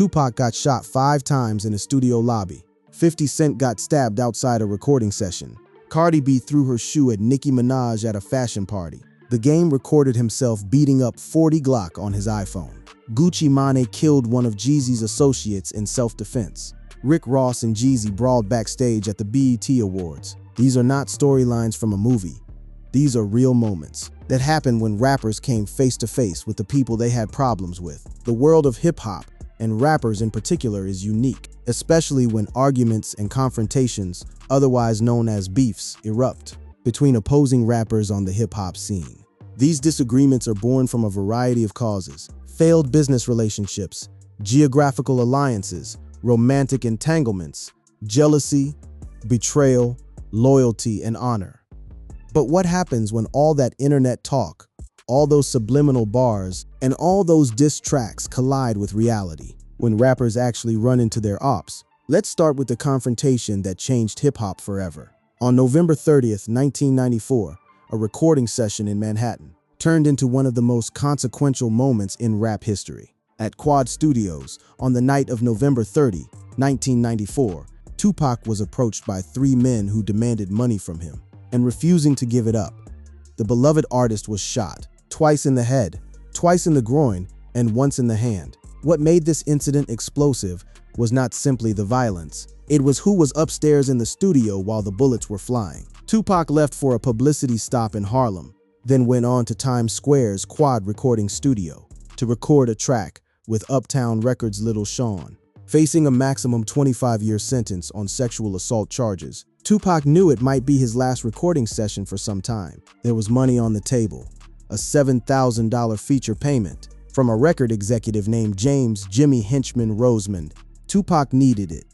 Tupac got shot 5 times in a studio lobby. 50 Cent got stabbed outside a recording session. Cardi B threw her shoe at Nicki Minaj at a fashion party. The Game recorded himself beating up 40 Glock on his iPhone. Gucci Mane killed one of Jeezy's associates in self-defense. Rick Ross and Jeezy brawled backstage at the BET Awards. These are not storylines from a movie. These are real moments that happened when rappers came face to face with the people they had problems with. The world of hip-hop, and rappers in particular, is unique, especially when arguments and confrontations, otherwise known as beefs, erupt between opposing rappers on the hip-hop scene. These disagreements are born from a variety of causes: failed business relationships, geographical alliances, romantic entanglements, jealousy, betrayal, loyalty, and honor. But what happens when all that internet talk, all those subliminal bars, and all those diss tracks collide with reality? When rappers actually run into their ops? Let's start with the confrontation that changed hip-hop forever. On November 30th, 1994, a recording session in Manhattan turned into one of the most consequential moments in rap history. At Quad Studios, on the night of November 30, 1994, Tupac was approached by 3 men who demanded money from him, and refusing to give it up, the beloved artist was shot, twice in the head, twice in the groin, and once in the hand. What made this incident explosive was not simply the violence. It was who was upstairs in the studio while the bullets were flying. Tupac left for a publicity stop in Harlem, then went on to Times Square's Quad recording studio to record a track with Uptown Records' Little Sean. Facing a maximum 25-year sentence on sexual assault charges, Tupac knew it might be his last recording session for some time. There was money on the table, a $7,000 feature payment from a record executive named James "Jimmy" Henchman Rosemond. Tupac needed it.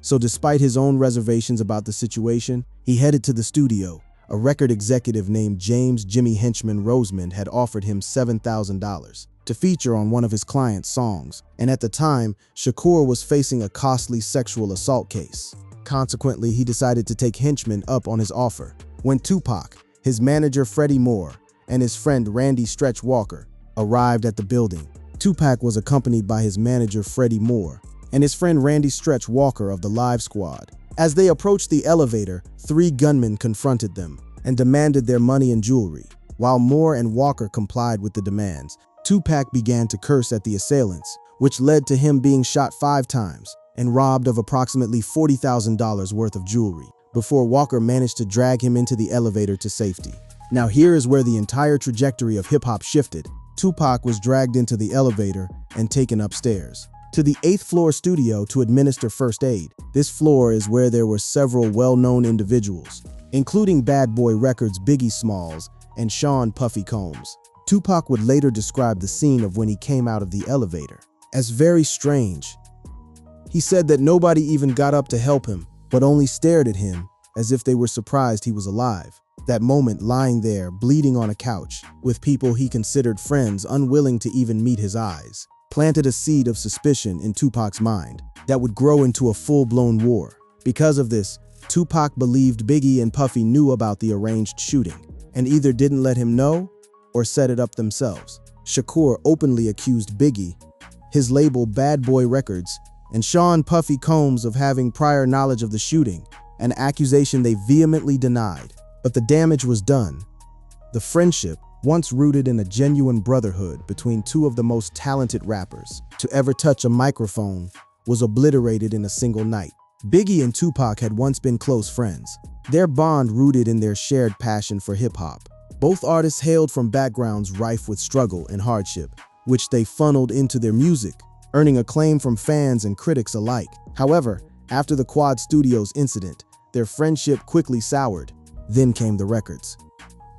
So despite his own reservations about the situation, he headed to the studio. A record executive named James "Jimmy" Henchman Rosemond had offered him $7,000 to feature on one of his client's songs, and at the time, Shakur was facing a costly sexual assault case. Consequently, he decided to take Henchman up on his offer. When Tupac, his manager Freddie Moore, and his friend Randy Stretch Walker arrived at the building, Tupac was accompanied by his manager Freddie Moore and his friend Randy Stretch Walker of the Live Squad. As they approached the elevator, 3 gunmen confronted them and demanded their money and jewelry. While Moore and Walker complied with the demands, Tupac began to curse at the assailants, which led to him being shot 5 times and robbed of approximately $40,000 worth of jewelry, before Walker managed to drag him into the elevator to safety. Now here is where the entire trajectory of hip-hop shifted. Tupac was dragged into the elevator and taken upstairs to the 8th floor studio to administer first aid. This floor is where there were several well-known individuals, including Bad Boy Records' Biggie Smalls and Sean Puffy Combs. Tupac would later describe the scene of when he came out of the elevator as very strange. He said that nobody even got up to help him, but only stared at him as if they were surprised he was alive. That moment, lying there, bleeding on a couch, with people he considered friends unwilling to even meet his eyes, planted a seed of suspicion in Tupac's mind that would grow into a full-blown war. Because of this, Tupac believed Biggie and Puffy knew about the arranged shooting and either didn't let him know or set it up themselves. Shakur openly accused Biggie, his label Bad Boy Records, and Sean Puffy Combs of having prior knowledge of the shooting, an accusation they vehemently denied. But the damage was done. The friendship, once rooted in a genuine brotherhood between 2 of the most talented rappers to ever touch a microphone, was obliterated in a single night. Biggie and Tupac had once been close friends, their bond rooted in their shared passion for hip-hop. Both artists hailed from backgrounds rife with struggle and hardship, which they funneled into their music, earning acclaim from fans and critics alike. However, after the Quad Studios incident, their friendship quickly soured. Then came the records.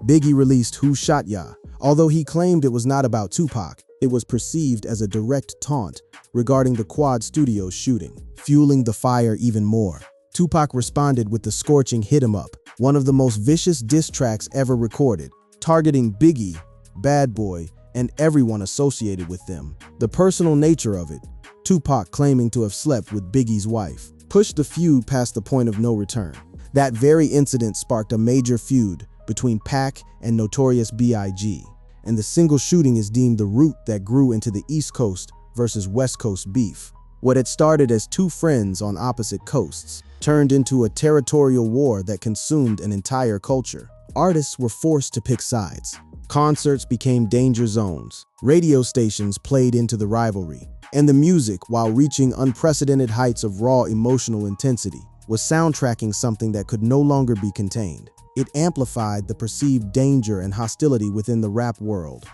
Biggie released Who Shot Ya? Although he claimed it was not about Tupac, it was perceived as a direct taunt regarding the Quad Studios shooting, fueling the fire even more. Tupac responded with the scorching Hit 'Em Up, one of the most vicious diss tracks ever recorded, targeting Biggie, Bad Boy, and everyone associated with them. The personal nature of it, Tupac claiming to have slept with Biggie's wife, pushed the feud past the point of no return. That very incident sparked a major feud between Pac and Notorious B.I.G., and the single shooting is deemed the root that grew into the East Coast versus West Coast beef. What had started as two friends on opposite coasts turned into a territorial war that consumed an entire culture. Artists were forced to pick sides. Concerts became danger zones. Radio stations played into the rivalry. And the music, while reaching unprecedented heights of raw emotional intensity, was soundtracking something that could no longer be contained. It amplified the perceived danger and hostility within the rap world,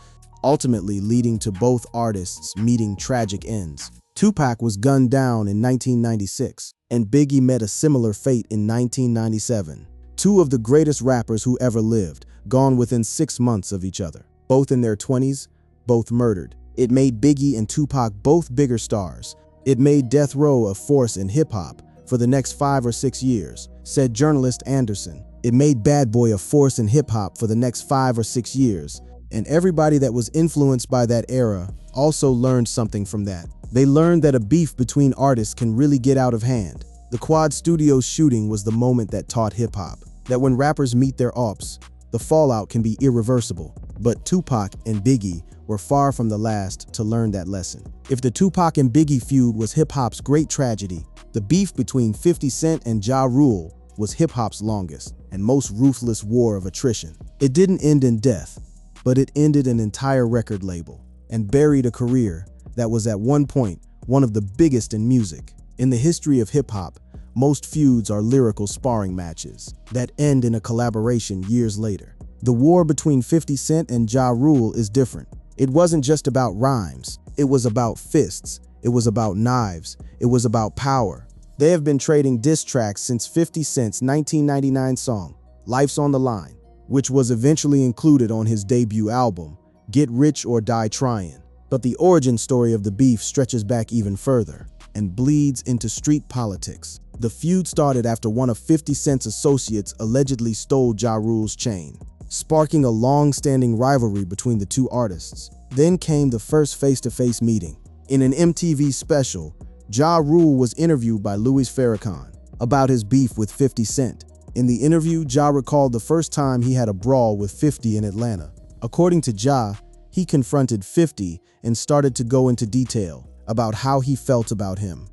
ultimately leading to both artists meeting tragic ends. Tupac was gunned down in 1996, and Biggie met a similar fate in 1997. Two of the greatest rappers who ever lived, gone within 6 months of each other. Both in their 20s, both murdered. It made Biggie and Tupac both bigger stars. It made death row a force in hip-hop for the next 5 or 6 years, said journalist Anderson. It made Bad Boy a force in hip-hop for the next 5 or 6 years, and everybody that was influenced by that era also learned something from that. They learned that a beef between artists can really get out of hand. The Quad Studios shooting was the moment that taught hip-hop that when rappers meet their Opps, the fallout can be irreversible. But Tupac and Biggie were far from the last to learn that lesson. If the Tupac and Biggie feud was hip-hop's great tragedy, the beef between 50 Cent and Ja Rule was hip-hop's longest and most ruthless war of attrition. It didn't end in death, but it ended an entire record label and buried a career that was at one point one of the biggest in music. In the history of hip-hop, most feuds are lyrical sparring matches that end in a collaboration years later. The war between 50 Cent and Ja Rule is different. It wasn't just about rhymes. It was about fists. It was about knives. It was about power. They have been trading diss tracks since 50 Cent's 1999 song, Life's on the Line, which was eventually included on his debut album, Get Rich or Die Tryin'. But the origin story of the beef stretches back even further and bleeds into street politics. The feud started after one of 50 Cent's associates allegedly stole Ja Rule's chain, sparking a long-standing rivalry between the two artists. Then came the first face-to-face meeting. In an MTV special, Ja Rule was interviewed by Louis Farrakhan about his beef with 50 Cent. In the interview, Ja recalled the first time he had a brawl with 50 in Atlanta. According to Ja, he confronted 50 and started to go into detail about how he felt about him.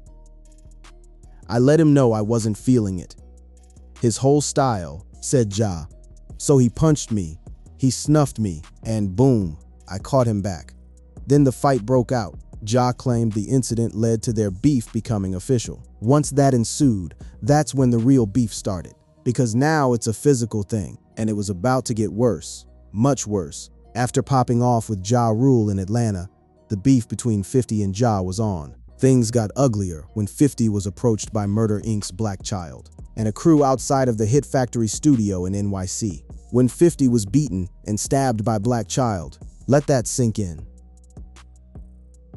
I let him know I wasn't feeling it. His whole style, said Ja. So he punched me, he snuffed me, and boom, I caught him back. Then the fight broke out. Ja claimed the incident led to their beef becoming official. Once that ensued, that's when the real beef started. Because now it's a physical thing, and it was about to get worse, much worse. After popping off with Ja Rule in Atlanta, the beef between 50 and Ja was on. Things got uglier when 50 was approached by Murder Inc.'s Black Child and a crew outside of the Hit Factory studio in NYC. When 50 was beaten and stabbed by Black Child, let that sink in.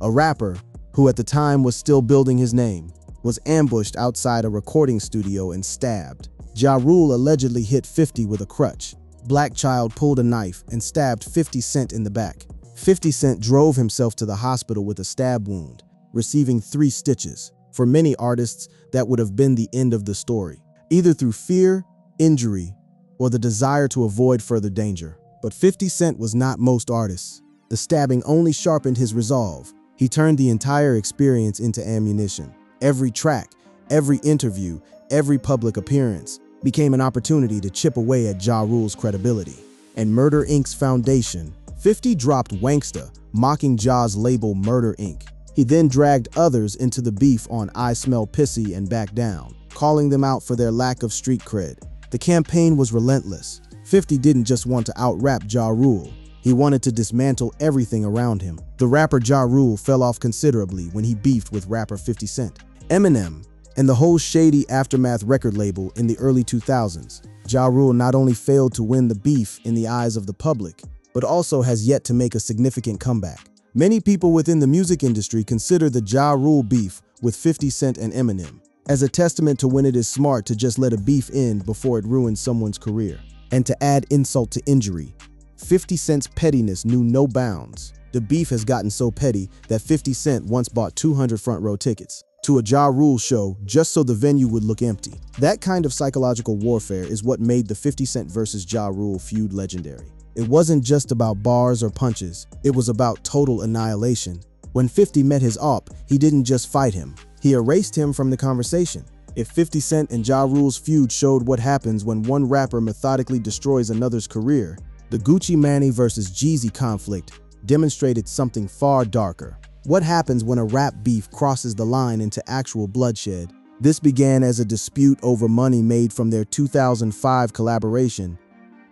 A rapper, who at the time was still building his name, was ambushed outside a recording studio and stabbed. Ja Rule allegedly hit 50 with a crutch. Black Child pulled a knife and stabbed 50 Cent in the back. 50 Cent drove himself to the hospital with a stab wound, receiving 3 stitches. For many artists, that would have been the end of the story, either through fear, injury, or the desire to avoid further danger. But 50 Cent was not most artists. The stabbing only sharpened his resolve. He turned the entire experience into ammunition. Every track, every interview, every public appearance became an opportunity to chip away at Ja Rule's credibility. And Murder Inc.'s foundation, 50 dropped Wanksta, mocking Ja's label Murder Inc. He then dragged others into the beef on I Smell Pissy and Back Down, calling them out for their lack of street cred. The campaign was relentless. 50 didn't just want to out-rap Ja Rule. He wanted to dismantle everything around him. The rapper Ja Rule fell off considerably when he beefed with rapper 50 Cent, Eminem, and the whole shady Aftermath record label in the early 2000s. Ja Rule not only failed to win the beef in the eyes of the public, but also has yet to make a significant comeback. Many people within the music industry consider the Ja Rule beef with 50 Cent and Eminem as a testament to when it is smart to just let a beef end before it ruins someone's career. And to add insult to injury, 50 Cent's pettiness knew no bounds. The beef has gotten so petty that 50 Cent once bought 200 front row tickets to a Ja Rule show just so the venue would look empty. That kind of psychological warfare is what made the 50 Cent versus Ja Rule feud legendary. It wasn't just about bars or punches, it was about total annihilation. When 50 met his op, he didn't just fight him, he erased him from the conversation. If 50 Cent and Ja Rule's feud showed what happens when one rapper methodically destroys another's career, the Gucci Mane versus Jeezy conflict demonstrated something far darker. What happens when a rap beef crosses the line into actual bloodshed? This began as a dispute over money made from their 2005 collaboration.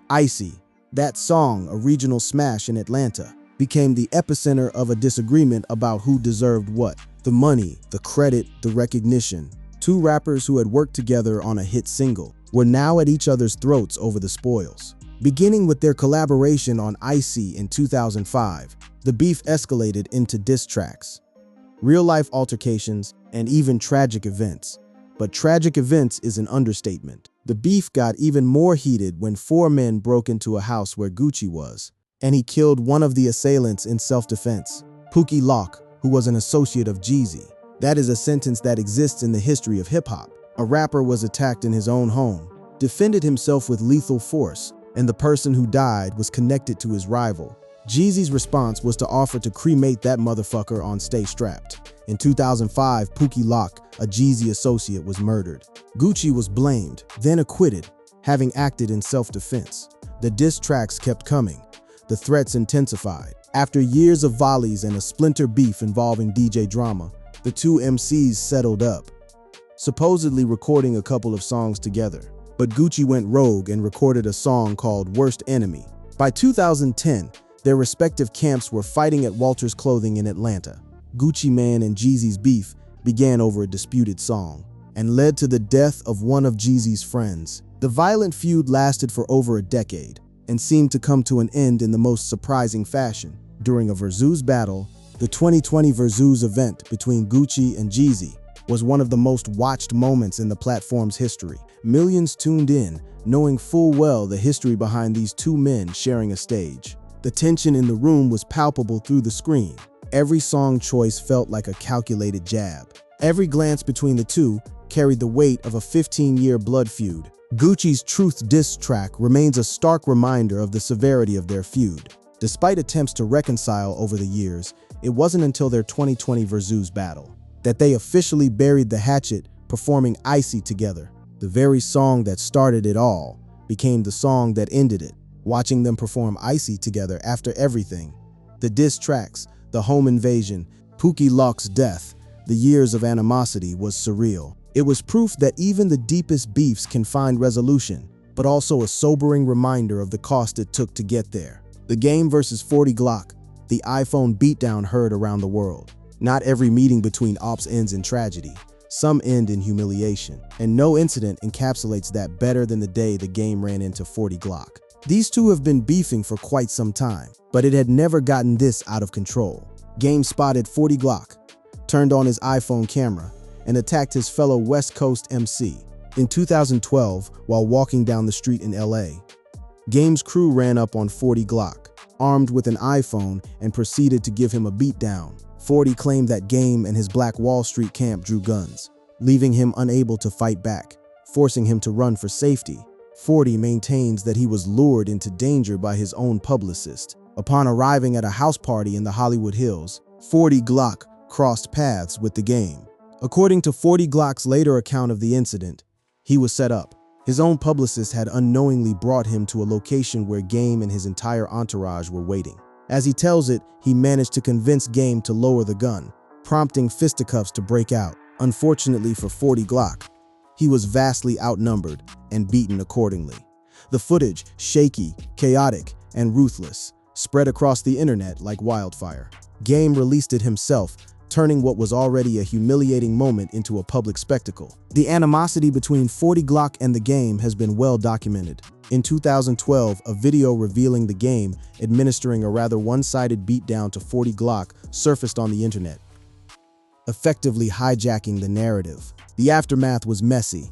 Icy, that song, a regional smash in Atlanta, became the epicenter of a disagreement about who deserved what. The money, the credit, the recognition. Two rappers who had worked together on a hit single were now at each other's throats over the spoils. Beginning with their collaboration on Icy in 2005, the beef escalated into diss tracks, real-life altercations, and even tragic events. But tragic events is an understatement. The beef got even more heated when four men broke into a house where Gucci was, and he killed one of the assailants in self-defense. Pookie Lock, who was an associate of Jeezy. That is a sentence that exists in the history of hip-hop. A rapper was attacked in his own home, defended himself with lethal force, and the person who died was connected to his rival. Jeezy's response was to offer to cremate that motherfucker on Stay Strapped. In 2005, Pookie Lock, a Jeezy associate, was murdered. Gucci was blamed, then acquitted, having acted in self-defense. The diss tracks kept coming. The threats intensified. After years of volleys and a splinter beef involving DJ Drama, the two MCs settled up, supposedly recording a couple of songs together. But Gucci went rogue and recorded a song called Worst Enemy. By 2010, their respective camps were fighting at Walter's Clothing in Atlanta. Gucci Mane and Jeezy's beef began over a disputed song and led to the death of one of Jeezy's friends. The violent feud lasted for over a decade and seemed to come to an end in the most surprising fashion. During a Versus battle, the 2020 Versus event between Gucci and Jeezy was one of the most watched moments in the platform's history. Millions tuned in, knowing full well the history behind these two men sharing a stage. The tension in the room was palpable through the screen. Every song choice felt like a calculated jab. Every glance between the two carried the weight of a 15-year blood feud. Gucci's Truth diss track remains a stark reminder of the severity of their feud. Despite attempts to reconcile over the years, it wasn't until their 2020 Versus battle that they officially buried the hatchet, performing Icy together. The very song that started it all became the song that ended it. Watching them perform Icy together after everything, the diss tracks, the home invasion, Pookie Lock's death, the years of animosity, was surreal. It was proof that even the deepest beefs can find resolution, but also a sobering reminder of the cost it took to get there. The Game versus 40 Glock, the iPhone beatdown heard around the world. Not every meeting between Opps ends in tragedy. Some end in humiliation, and no incident encapsulates that better than the day the Game ran into 40 Glock. These two have been beefing for quite some time, but it had never gotten this out of control. Game spotted 40 Glock, turned on his iPhone camera, and attacked his fellow West Coast MC. In 2012, while walking down the street in LA, Game's crew ran up on 40 Glock, armed with an iPhone, and proceeded to give him a beatdown. 40 claimed that Game and his Black Wall Street camp drew guns, leaving him unable to fight back, forcing him to run for safety. 40 maintains that he was lured into danger by his own publicist. Upon arriving at a house party in the Hollywood Hills, 40 Glock crossed paths with the Game. According to 40 Glock's later account of the incident, he was set up. His own publicist had unknowingly brought him to a location where Game and his entire entourage were waiting. As he tells it, he managed to convince Game to lower the gun, prompting fisticuffs to break out. Unfortunately for 40 Glock, he was vastly outnumbered and beaten accordingly. The footage, shaky, chaotic, and ruthless, spread across the internet like wildfire. Game released it himself, turning what was already a humiliating moment into a public spectacle. The animosity between 40 Glock and the Game has been well documented. In 2012, a video revealing the Game administering a rather one-sided beatdown to 40 Glock surfaced on the internet, effectively hijacking the narrative. The aftermath was messy.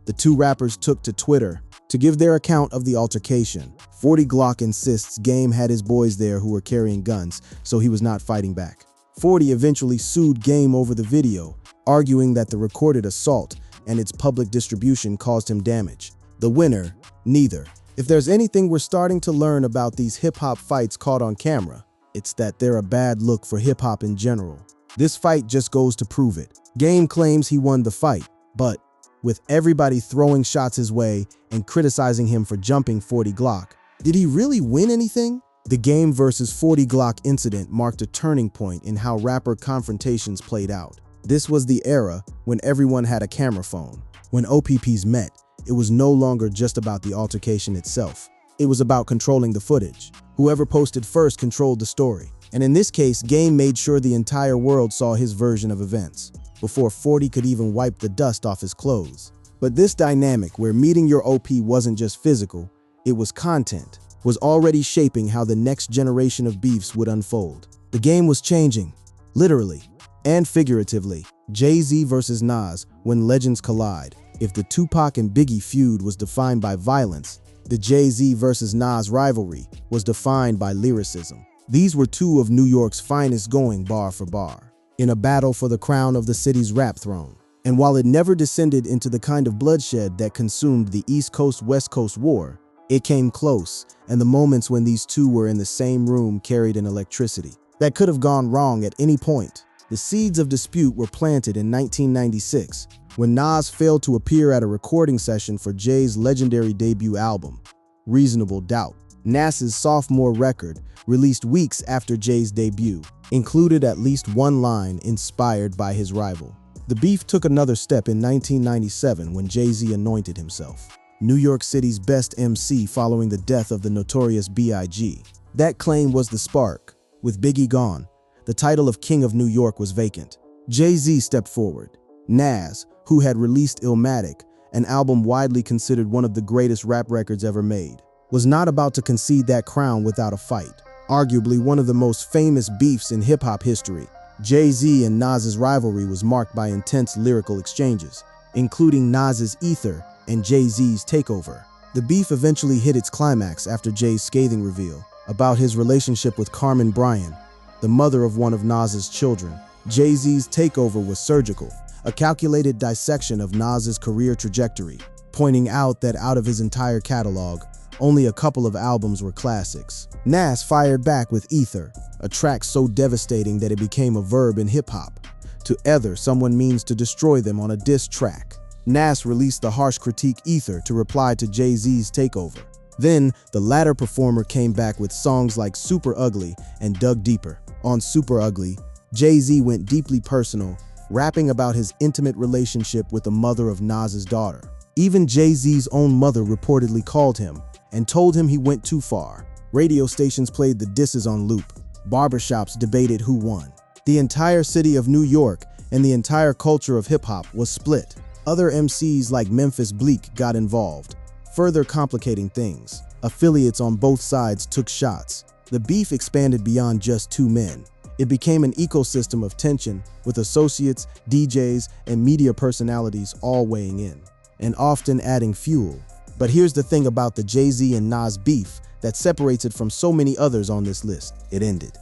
The two rappers took to Twitter to give their account of the altercation. 40 Glock insists Game had his boys there who were carrying guns, so he was not fighting back. 40 eventually sued Game over the video, arguing that the recorded assault and its public distribution caused him damage. The winner, neither. If there's anything we're starting to learn about these hip-hop fights caught on camera, It's that they're a bad look for hip-hop in general. This fight just goes to prove it. Game claims he won the fight, but with everybody throwing shots his way and criticizing him for jumping 40 Glock, did he really win anything? The Game versus 40 Glock incident marked a turning point in how rapper confrontations played out. This was the era when everyone had a camera phone. When OPPs met, it was no longer just about the altercation itself. It was about controlling the footage. Whoever posted first controlled the story. And in this case, Game made sure the entire world saw his version of events, before 40 could even wipe the dust off his clothes. But this dynamic, where meeting your OP wasn't just physical, it was content, was already shaping how the next generation of beefs would unfold. The game was changing, literally and figuratively. Jay-Z versus Nas, when legends collide. If the Tupac and Biggie feud was defined by violence, the Jay-Z versus Nas rivalry was defined by lyricism. These were two of New York's finest going bar for bar, in a battle for the crown of the city's rap throne. And while it never descended into the kind of bloodshed that consumed the East Coast-West Coast war, it came close, and the moments when these two were in the same room carried an electricity that could have gone wrong at any point. The seeds of dispute were planted in 1996, when Nas failed to appear at a recording session for Jay's legendary debut album, Reasonable Doubt. Nas's sophomore record, released weeks after Jay's debut, included at least one line inspired by his rival. The beef took another step in 1997 when Jay-Z anointed himself New York City's best MC following the death of the notorious B.I.G. That claim was the spark. With Biggie gone, the title of King of New York was vacant. Jay-Z stepped forward. Nas, who had released Illmatic, an album widely considered one of the greatest rap records ever made, was not about to concede that crown without a fight. Arguably one of the most famous beefs in hip-hop history, Jay-Z and Nas's rivalry was marked by intense lyrical exchanges, including Nas's Ether and Jay-Z's Takeover. The beef eventually hit its climax after Jay's scathing reveal about his relationship with Carmen Bryan, the mother of one of Nas's children. Jay-Z's Takeover was surgical, a calculated dissection of Nas's career trajectory, pointing out that out of his entire catalog, only a couple of albums were classics. Nas fired back with Ether, a track so devastating that it became a verb in hip-hop. To ether someone means to destroy them on a diss track. Nas released the harsh critique Ether to reply to Jay-Z's Takeover. Then, the latter performer came back with songs like Super Ugly and Dug Deeper. On Super Ugly, Jay-Z went deeply personal, rapping about his intimate relationship with the mother of Nas's daughter. Even Jay-Z's own mother reportedly called him and told him he went too far. Radio stations played the disses on loop. Barbershops debated who won. The entire city of New York and the entire culture of hip-hop was split. Other MCs like Memphis Bleak got involved, further complicating things. Affiliates on both sides took shots. The beef expanded beyond just two men. It became an ecosystem of tension, with associates, DJs, and media personalities all weighing in, and often adding fuel. But here's the thing about the Jay-Z and Nas beef that separates it from so many others on this list. It ended.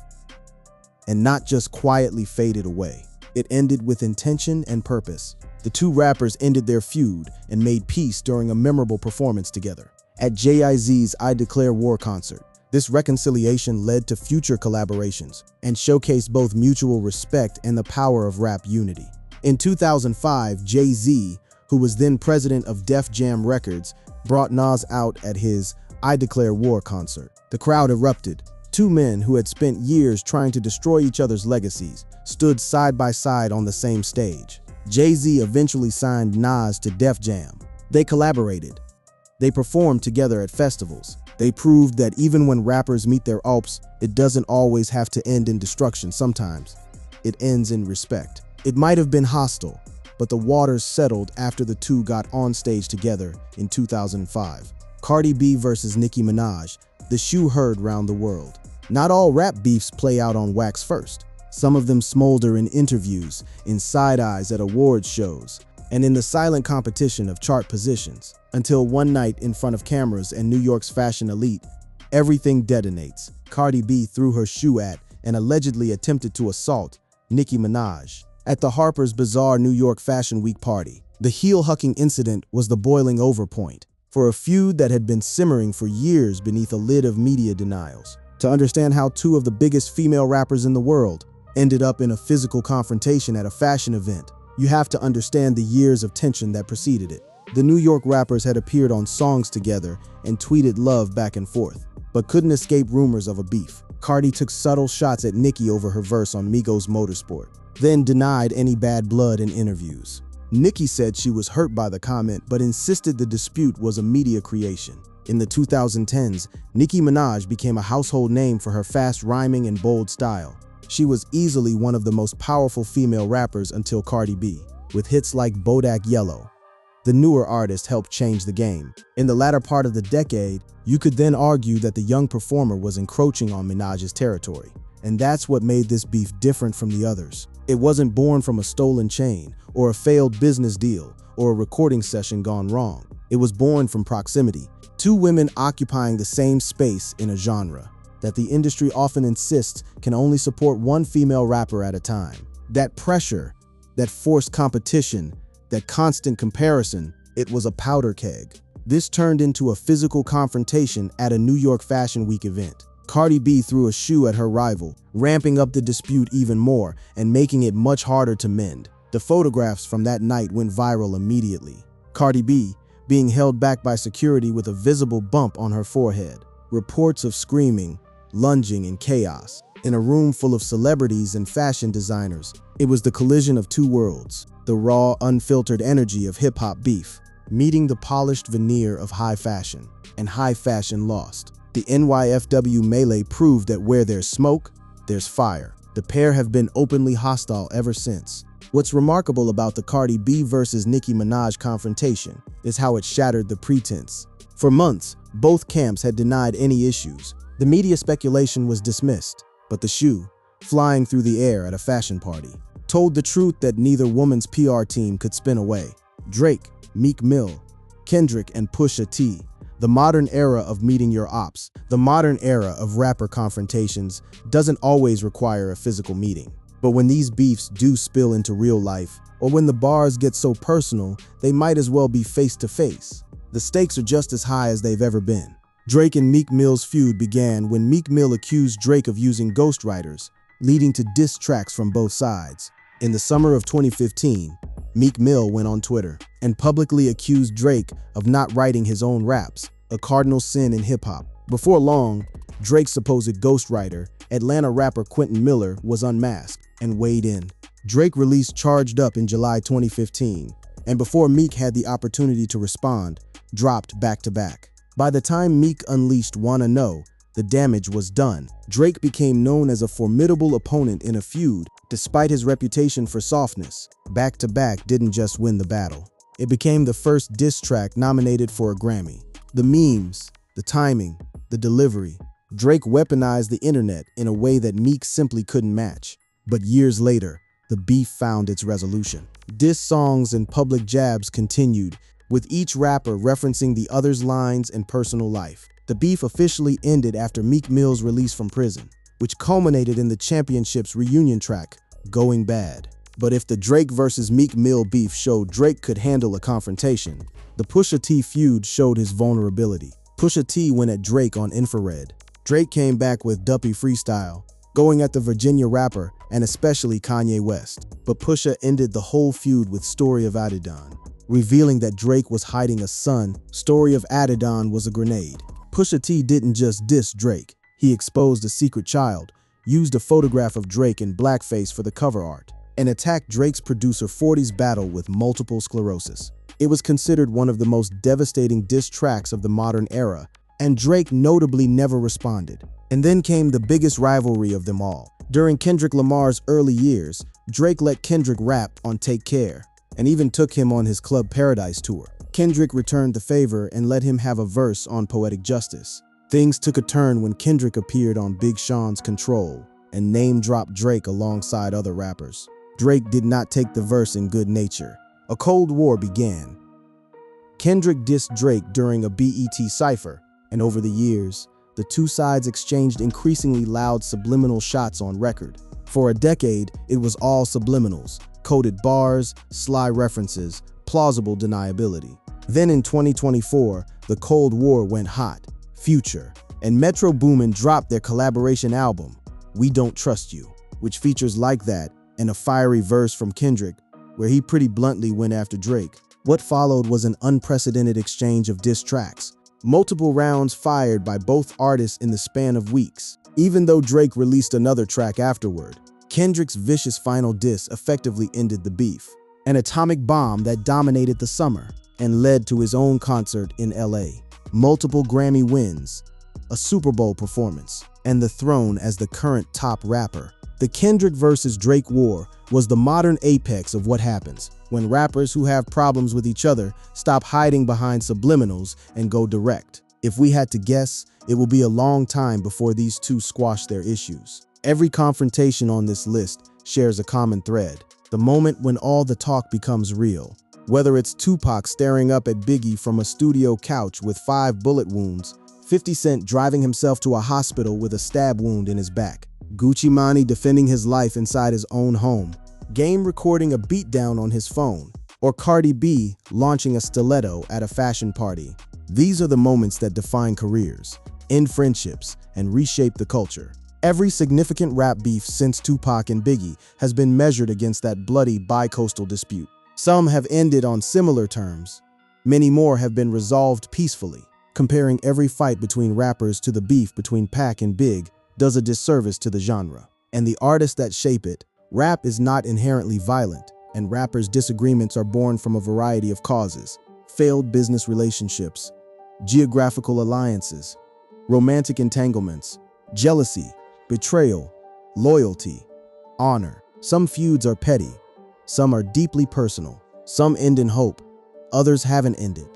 And not just quietly faded away. It ended with intention and purpose. The two rappers ended their feud and made peace during a memorable performance together. At Jay-Z's I Declare War concert, this reconciliation led to future collaborations and showcased both mutual respect and the power of rap unity. In 2005, Jay-Z, who was then president of Def Jam Records, brought Nas out at his I Declare War concert. The crowd erupted. Two men who had spent years trying to destroy each other's legacies stood side by side on the same stage. Jay-Z eventually signed Nas to Def Jam. They collaborated. They performed together at festivals. They proved that even when rappers meet their Opps, it doesn't always have to end in destruction. Sometimes it ends in respect. It might have been hostile, but the waters settled after the two got on stage together in 2005. Cardi B versus Nicki Minaj, the shoe heard round the world. Not all rap beefs play out on wax first. Some of them smolder in interviews, in side-eyes at awards shows, and in the silent competition of chart positions. Until one night in front of cameras and New York's fashion elite, everything detonates. Cardi B threw her shoe at and allegedly attempted to assault Nicki Minaj at the Harper's Bazaar New York Fashion Week party. The heel-hucking incident was the boiling over point for a feud that had been simmering for years beneath a lid of media denials. To understand how two of the biggest female rappers in the world ended up in a physical confrontation at a fashion event, you have to understand the years of tension that preceded it. The New York rappers had appeared on songs together and tweeted love back and forth, but couldn't escape rumors of a beef. Cardi took subtle shots at Nicki over her verse on Migos' Motorsport, then denied any bad blood in interviews. Nicki said she was hurt by the comment but insisted the dispute was a media creation. In the 2010s, Nicki Minaj became a household name for her fast rhyming and bold style. She was easily one of the most powerful female rappers until Cardi B, with hits like Bodak Yellow. The newer artist helped change the game. In the latter part of the decade, you could then argue that the young performer was encroaching on Minaj's territory. And that's what made this beef different from the others. It wasn't born from a stolen chain, or a failed business deal, or a recording session gone wrong. It was born from proximity. Two women occupying the same space in a genre that the industry often insists can only support one female rapper at a time. That pressure, that forced competition, that constant comparison, it was a powder keg. This turned into a physical confrontation at a New York Fashion Week event. Cardi B threw a shoe at her rival, ramping up the dispute even more and making it much harder to mend. The photographs from that night went viral immediately. Cardi B being held back by security with a visible bump on her forehead. Reports of screaming, lunging, and chaos. In a room full of celebrities and fashion designers, it was the collision of two worlds. The raw, unfiltered energy of hip-hop beef, meeting the polished veneer of high fashion, and high fashion lost. The NYFW melee proved that where there's smoke, there's fire. The pair have been openly hostile ever since. What's remarkable about the Cardi B versus Nicki Minaj confrontation is how it shattered the pretense. For months, both camps had denied any issues. The media speculation was dismissed, but the shoe, flying through the air at a fashion party, told the truth that neither woman's PR team could spin away. Drake, Meek Mill, Kendrick, and Pusha T. The modern era of meeting your ops, the modern era of rapper confrontations doesn't always require a physical meeting. But when these beefs do spill into real life, or when the bars get so personal, they might as well be face to face. The stakes are just as high as they've ever been. Drake and Meek Mill's feud began when Meek Mill accused Drake of using ghostwriters, leading to diss tracks from both sides. In the summer of 2015, Meek Mill went on Twitter and publicly accused Drake of not writing his own raps, a cardinal sin in hip-hop. Before long, Drake's supposed ghostwriter, Atlanta rapper Quentin Miller, was unmasked and weighed in. Drake released Charged Up in July 2015, and before Meek had the opportunity to respond, dropped back-to-back. By the time Meek unleashed Wanna Know, the damage was done. Drake became known as a formidable opponent in a feud, despite his reputation for softness. Back-to-back didn't just win the battle. It became the first diss track nominated for a Grammy. The memes, the timing, the delivery. Drake weaponized the internet in a way that Meek simply couldn't match. But years later, the beef found its resolution. Diss songs and public jabs continued, with each rapper referencing the other's lines and personal life. The beef officially ended after Meek Mill's release from prison, which culminated in the championship's reunion track, Going Bad. But if the Drake versus Meek Mill beef showed Drake could handle a confrontation, the Pusha T feud showed his vulnerability. Pusha T went at Drake on Infrared. Drake came back with Duppy Freestyle, going at the Virginia rapper and especially Kanye West. But Pusha ended the whole feud with Story of Adidon, revealing that Drake was hiding a son. Story of Adidon was a grenade. Pusha T didn't just diss Drake, he exposed a secret child, used a photograph of Drake in blackface for the cover art, and attacked Drake's producer 40's battle with multiple sclerosis. It was considered one of the most devastating diss tracks of the modern era, and Drake notably never responded. And then came the biggest rivalry of them all. During Kendrick Lamar's early years, Drake let Kendrick rap on Take Care, and even took him on his Club Paradise tour. Kendrick returned the favor and let him have a verse on Poetic Justice. Things took a turn when Kendrick appeared on Big Sean's Control and name-dropped Drake alongside other rappers. Drake did not take the verse in good nature. A Cold War began. Kendrick dissed Drake during a BET cypher, and over the years, the two sides exchanged increasingly loud subliminal shots on record. For a decade, it was all subliminals, coded bars, sly references, plausible deniability. Then in 2024, the Cold War went hot. Future, And Metro Boomin dropped their collaboration album, We Don't Trust You, which features Like That and a fiery verse from Kendrick, where he pretty bluntly went after Drake. What followed was an unprecedented exchange of diss tracks, multiple rounds fired by both artists in the span of weeks. Even though Drake released another track afterward, Kendrick's vicious final diss effectively ended the beef, an atomic bomb that dominated the summer and led to his own concert in LA, multiple Grammy wins, a Super Bowl performance, and the throne as the current top rapper. The Kendrick versus Drake war was the modern apex of what happens when rappers who have problems with each other stop hiding behind subliminals and go direct. If we had to guess, it will be a long time before these two squash their issues. Every confrontation on this list shares a common thread: the moment when all the talk becomes real. Whether it's Tupac staring up at Biggie from a studio couch with 5 bullet wounds, 50 Cent driving himself to a hospital with a stab wound in his back, Gucci Mane defending his life inside his own home, Game recording a beatdown on his phone, or Cardi B launching a stiletto at a fashion party. These are the moments that define careers, end friendships, and reshape the culture. Every significant rap beef since Tupac and Biggie has been measured against that bloody bi-coastal dispute. Some have ended on similar terms. Many more have been resolved peacefully. Comparing every fight between rappers to the beef between Pac and Big does a disservice to the genre and the artists that shape it. Rap is not inherently violent, and rappers' disagreements are born from a variety of causes: failed business relationships, geographical alliances, romantic entanglements, jealousy, betrayal, loyalty, honor. Some feuds are petty, some are deeply personal, some end in hope, others haven't ended.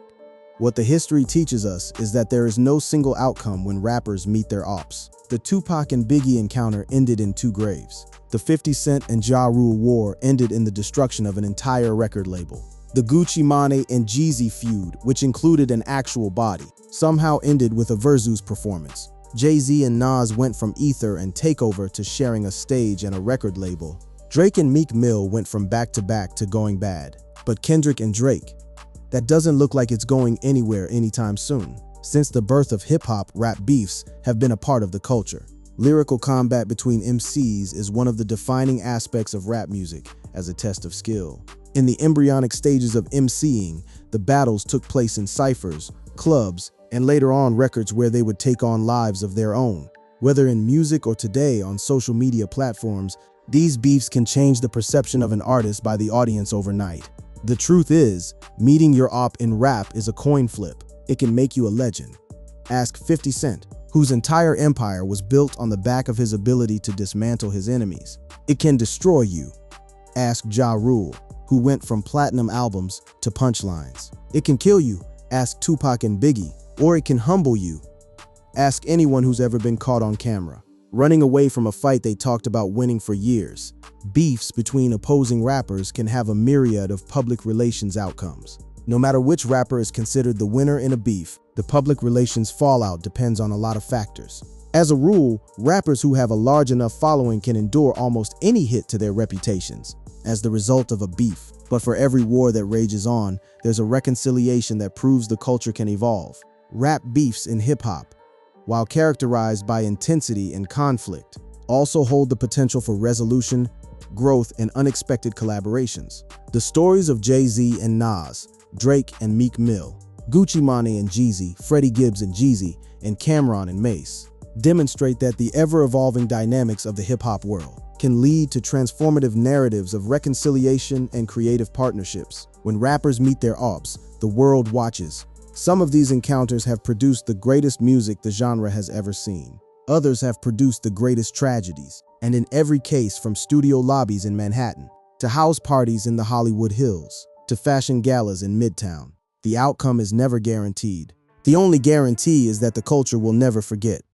What the history teaches us is that there is no single outcome when rappers meet their Opps. The Tupac and Biggie encounter ended in 2 graves. The 50 Cent and Ja Rule war ended in the destruction of an entire record label. The Gucci Mane and Jeezy feud, which included an actual body, somehow ended with a Versus performance. Jay-Z and Nas went from Ether and Takeover to sharing a stage and a record label. Drake and Meek Mill went from back-to-back to going bad. But Kendrick and Drake, that doesn't look like it's going anywhere anytime soon. Since the birth of hip-hop, rap beefs have been a part of the culture. Lyrical combat between MCs is one of the defining aspects of rap music as a test of skill. In the embryonic stages of MCing, the battles took place in ciphers, clubs, and later on records where they would take on lives of their own. Whether in music or today on social media platforms, these beefs can change the perception of an artist by the audience overnight. The truth is, meeting your op in rap is a coin flip. It can make you a legend. Ask 50 Cent, whose entire empire was built on the back of his ability to dismantle his enemies. It can destroy you. Ask Ja Rule, who went from platinum albums to punchlines. It can kill you. Ask Tupac and Biggie. Or it can humble you. Ask anyone who's ever been caught on camera running away from a fight they talked about winning for years. Beefs between opposing rappers can have a myriad of public relations outcomes. No matter which rapper is considered the winner in a beef, the public relations fallout depends on a lot of factors. As a rule, rappers who have a large enough following can endure almost any hit to their reputations as the result of a beef. But for every war that rages on, there's a reconciliation that proves the culture can evolve. Rap beefs in hip-hop, while characterized by intensity and conflict, also hold the potential for resolution, growth, and unexpected collaborations. The stories of Jay-Z and Nas, Drake and Meek Mill, Gucci Mane and Jeezy, Freddie Gibbs and Jeezy, and Cameron and Mace demonstrate that the ever-evolving dynamics of the hip-hop world can lead to transformative narratives of reconciliation and creative partnerships. When rappers meet their Opps, the world watches. Some of these encounters have produced the greatest music the genre has ever seen. Others have produced the greatest tragedies, and in every case, from studio lobbies in Manhattan, to house parties in the Hollywood Hills, to fashion galas in Midtown, the outcome is never guaranteed. The only guarantee is that the culture will never forget.